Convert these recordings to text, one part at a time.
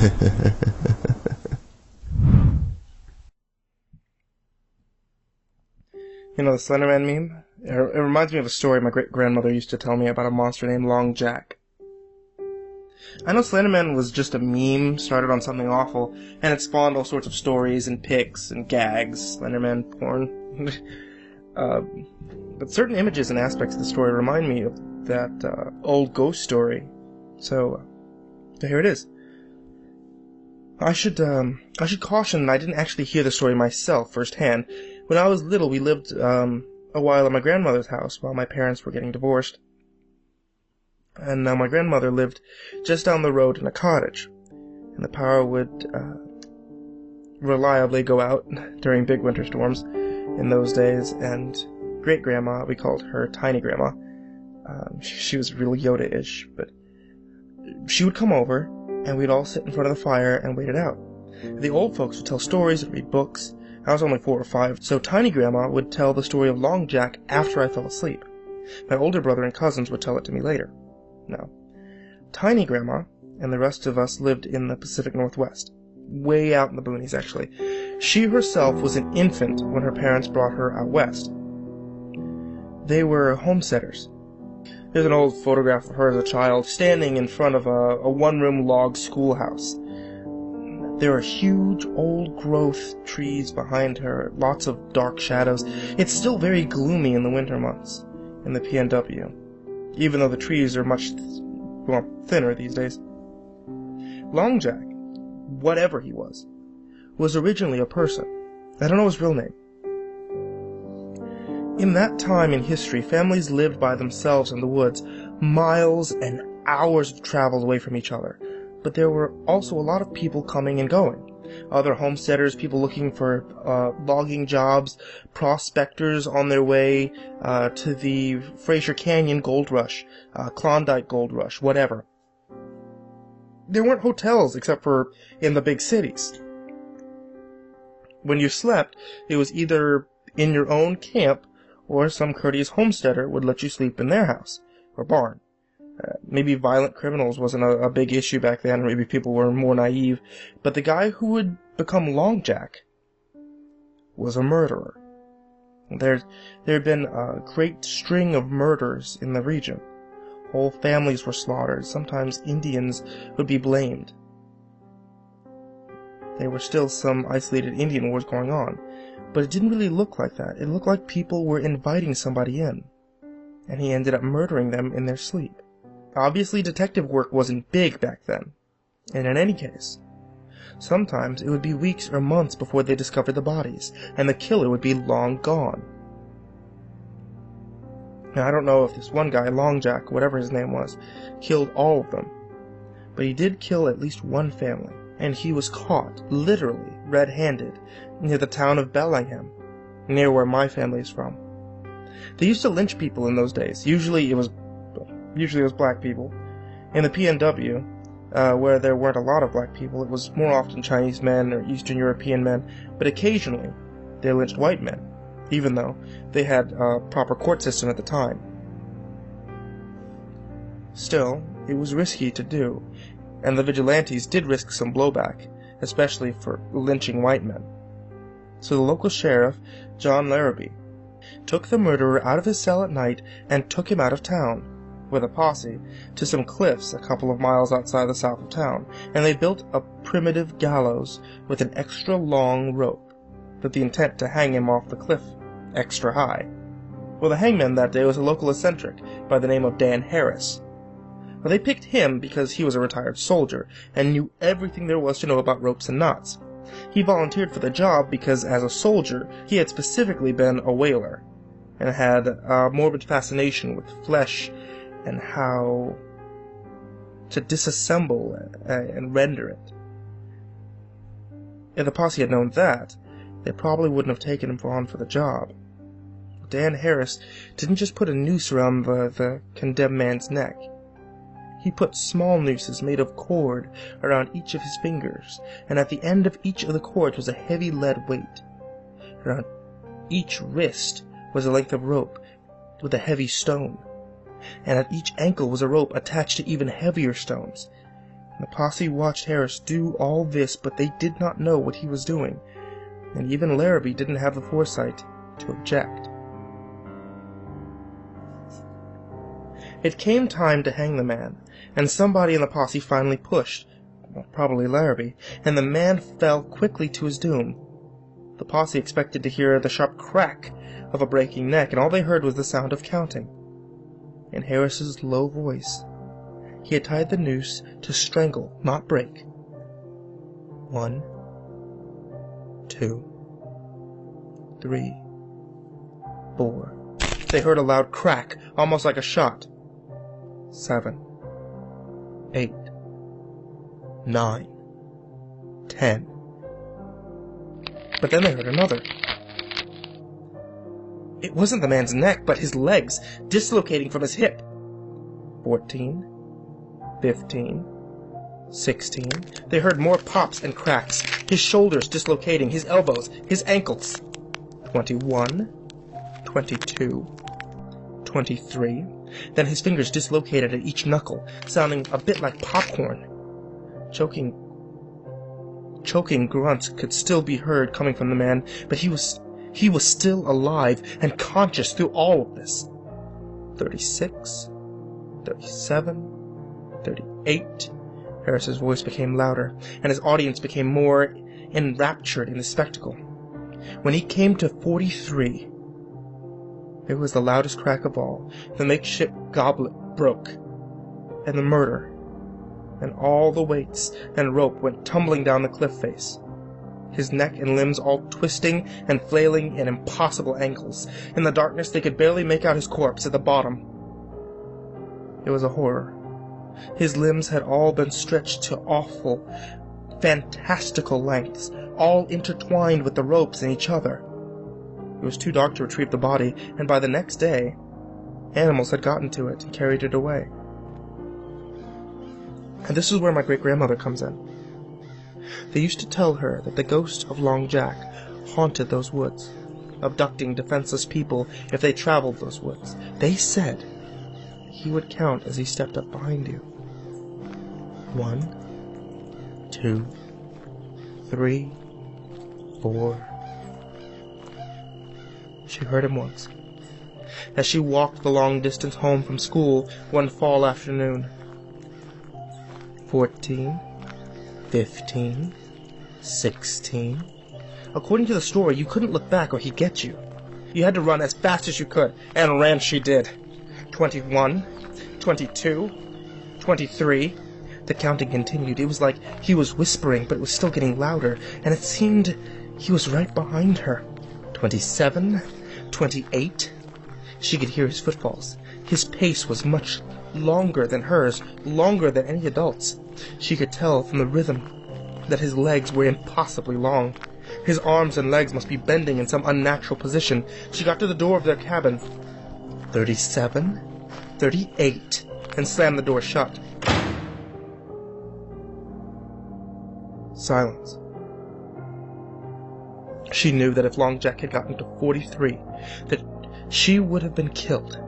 You know the Slenderman meme? It reminds me of a story my great-grandmother used to tell me about a monster named Long Jack. I know Slenderman was just a meme started on something awful, and it spawned all sorts of stories and pics and gags, Slenderman porn. But certain images and aspects of the story remind me of that old ghost story. So here it is. I should caution that I didn't actually hear the story myself firsthand. When I was little, we lived a while at my grandmother's house while my parents were getting divorced. And my grandmother lived just down the road in a cottage. And the power would reliably go out during big winter storms in those days. And great-grandma, we called her Tiny Grandma. She was really Yoda-ish, but she would come over, and we'd all sit in front of the fire and wait it out. The old folks would tell stories and read books. I was only 4 or 5, so Tiny Grandma would tell the story of Long Jack after I fell asleep. My older brother and cousins would tell it to me later. Now, Tiny Grandma and the rest of us lived in the Pacific Northwest. Way out in the boonies, actually. She herself was an infant when her parents brought her out west. They were homesteaders. There's an old photograph of her as a child standing in front of a one-room log schoolhouse. There are huge old-growth trees behind her, lots of dark shadows. It's still very gloomy in the winter months in the PNW, even though the trees are much, thinner these days. Long Jack, whatever he was originally a person. I don't know his real name. In that time in history, families lived by themselves in the woods, miles and hours of travel away from each other. But there were also a lot of people coming and going. Other homesteaders, people looking for logging jobs, prospectors on their way to the Fraser Canyon Gold Rush, Klondike Gold Rush, whatever. There weren't hotels except for in the big cities. When you slept, it was either in your own camp or some courteous homesteader would let you sleep in their house or barn. Maybe violent criminals wasn't a big issue back then, or maybe people were more naive, but the guy who would become Long Jack was a murderer. There had been a great string of murders in the region. Whole families were slaughtered. Sometimes Indians would be blamed. There were still some isolated Indian wars going on, but it didn't really look like that. It looked like people were inviting somebody in, and he ended up murdering them in their sleep. Obviously, detective work wasn't big back then, and in any case, sometimes it would be weeks or months before they discovered the bodies, and the killer would be long gone. Now, I don't know if this one guy, Long Jack, whatever his name was, killed all of them, but he did kill at least one family, and he was caught, literally, red-handed, near the town of Bellingham, near where my family is from. They used to lynch people in those days. Usually it was black people. In the PNW, where there weren't a lot of black people, it was more often Chinese men or Eastern European men, but occasionally they lynched white men, even though they had a proper court system at the time. Still, it was risky to do, and the vigilantes did risk some blowback, especially for lynching white men. So the local sheriff, John Larrabee, took the murderer out of his cell at night and took him out of town, with a posse, to some cliffs a couple of miles outside the south of town, and they built a primitive gallows with an extra long rope, with the intent to hang him off the cliff extra high. Well, the hangman that day was a local eccentric by the name of Dan Harris. Well, they picked him because he was a retired soldier and knew everything there was to know about ropes and knots. He volunteered for the job because, as a soldier, he had specifically been a whaler, and had a morbid fascination with flesh and how to disassemble and render it. If the posse had known that, they probably wouldn't have taken him on for the job. Dan Harris didn't just put a noose around the condemned man's neck. He put small nooses made of cord around each of his fingers, and at the end of each of the cords was a heavy lead weight. Around each wrist was a length of rope with a heavy stone, and at each ankle was a rope attached to even heavier stones. The posse watched Harris do all this, but they did not know what he was doing, and even Larrabee didn't have the foresight to object. It came time to hang the man, and somebody in the posse finally pushed, probably Larrabee, and the man fell quickly to his doom. The posse expected to hear the sharp crack of a breaking neck, and all they heard was the sound of counting. In Harris's low voice, he had tied the noose to strangle, not break. 1, 2, 3, 4. They heard a loud crack, almost like a shot. 7, 8, 9, 10. But then they heard another. It wasn't the man's neck, but his legs, dislocating from his hip. 14, 15, 16. They heard more pops and cracks, his shoulders dislocating, his elbows, his ankles. 21, 22, 23. Then his fingers dislocated at each knuckle, sounding a bit like popcorn. Choking grunts could still be heard coming from the man, but he was still alive and conscious through all of this. 36, 37, 38. Harris's voice became louder, and his audience became more enraptured in the spectacle. When he came to 43, it was the loudest crack of all. The makeshift goblet broke, and the murder, and all the weights and rope went tumbling down the cliff face, his neck and limbs all twisting and flailing in impossible angles. In the darkness they could barely make out his corpse at the bottom. It was a horror. His limbs had all been stretched to awful, fantastical lengths, all intertwined with the ropes and each other. It was too dark to retrieve the body, and by the next day, animals had gotten to it and carried it away. And this is where my great-grandmother comes in. They used to tell her that the ghost of Long Jack haunted those woods, abducting defenseless people if they traveled those woods. They said he would count as he stepped up behind you. 1, 2, 3, 4. She heard him once, as she walked the long distance home from school one fall afternoon. 14, 15, 16. According to the story, you couldn't look back or he'd get you. You had to run as fast as you could, and ran she did. 21, 22, 23. The counting continued. It was like he was whispering, but it was still getting louder, and it seemed he was right behind her. 27, 28. She could hear his footfalls. His pace was much longer than hers, longer than any adult's. She could tell from the rhythm that his legs were impossibly long. His arms and legs must be bending in some unnatural position. She got to the door of their cabin. 37, 38, and slammed the door shut. Silence. She knew that if Long Jack had gotten to 43, that she would have been killed.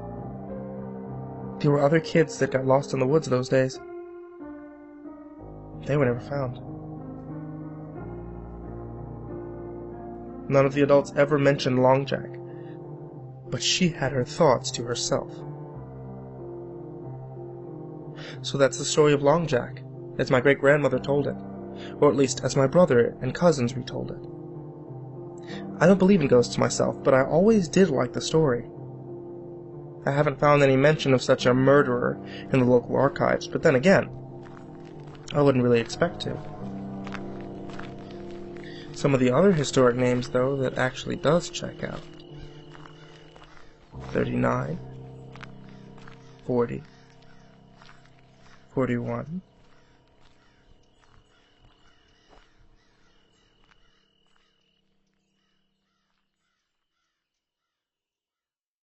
There were other kids that got lost in the woods those days. They were never found. None of the adults ever mentioned Long Jack, but she had her thoughts to herself. So that's the story of Long Jack, as my great-grandmother told it, or at least as my brother and cousins retold it. I don't believe in ghosts myself, but I always did like the story. I haven't found any mention of such a murderer in the local archives, but then again, I wouldn't really expect to. Some of the other historic names, though, that actually does check out. 39, 40, 41,